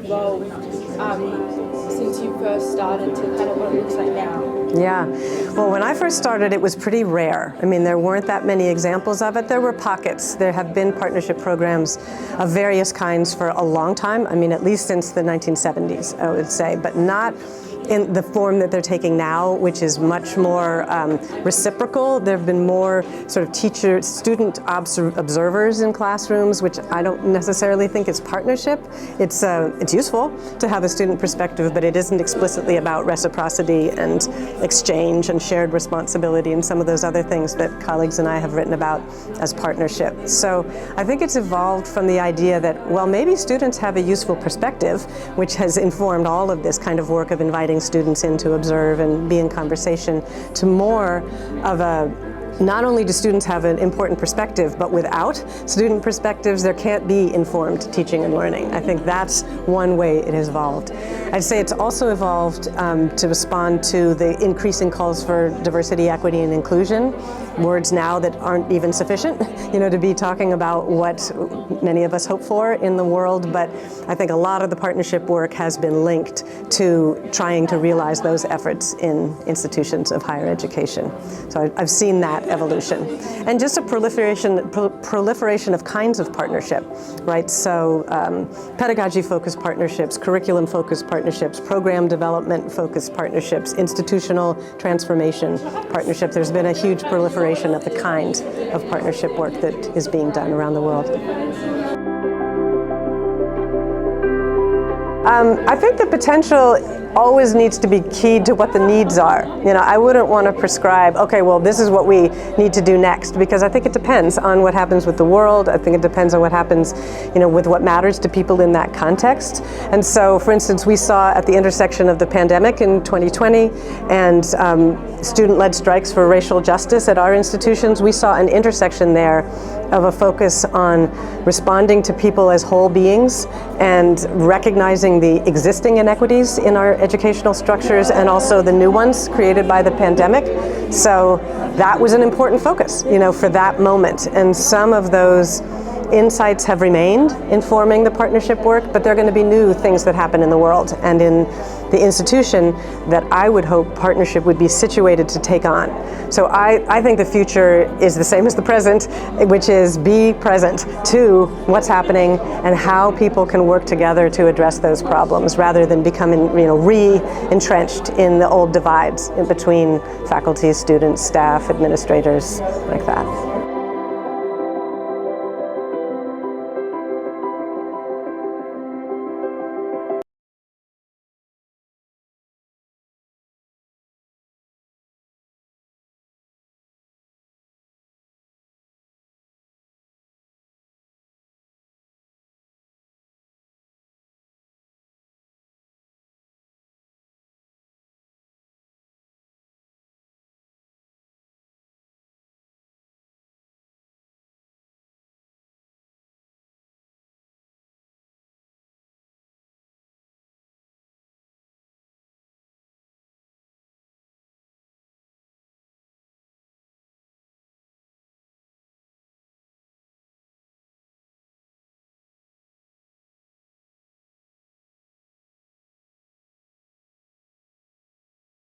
evolved since you first started to kind of what it looks like now? Yeah, well, when I first started, it was pretty rare. I mean, there weren't that many examples of it. There were pockets. There have been partnership programs of various kinds for a long time. I mean, at least since the 1970s, I would say, but not in the form that they're taking now, which is much more reciprocal. There have been more sort of student observers in classrooms, which I don't necessarily think is partnership. It's useful to have a student perspective, but it isn't explicitly about reciprocity and exchange and shared responsibility and some of those other things that colleagues and I have written about as partnership. So I think it's evolved from the idea that, well, maybe students have a useful perspective, which has informed all of this kind of work of inviting students in to observe and be in conversation, to more of a, not only do students have an important perspective, but without student perspectives, there can't be informed teaching and learning. I think that's one way it has evolved. I'd say it's also evolved to respond to the increasing calls for diversity, equity, and inclusion, words now that aren't even sufficient, to be talking about what many of us hope for in the world, but I think a lot of the partnership work has been linked to trying to realize those efforts in institutions of higher education. So I've seen that evolution. And just a proliferation of kinds of partnership, right? So pedagogy-focused partnerships, curriculum-focused partnerships, program development-focused partnerships, institutional transformation partnerships. There's been a huge proliferation of the kind of partnership work that is being done around the world. I think the potential always needs to be keyed to what the needs are. I wouldn't want to prescribe, okay, well, this is what we need to do next, because I think it depends on what happens with the world. I think it depends on what happens, with what matters to people in that context. And so, for instance, we saw at the intersection of the pandemic in 2020 and student-led strikes for racial justice at our institutions, we saw an intersection there of a focus on responding to people as whole beings and recognizing the existing inequities in our educational structures and also the new ones created by the pandemic. So that was an important focus, for that moment. And some of those insights have remained informing the partnership work, but there are going to be new things that happen in the world and in the institution that I would hope partnership would be situated to take on. So I think the future is the same as the present, which is be present to what's happening and how people can work together to address those problems rather than becoming re-entrenched in the old divides in between faculty, students, staff, administrators, like that.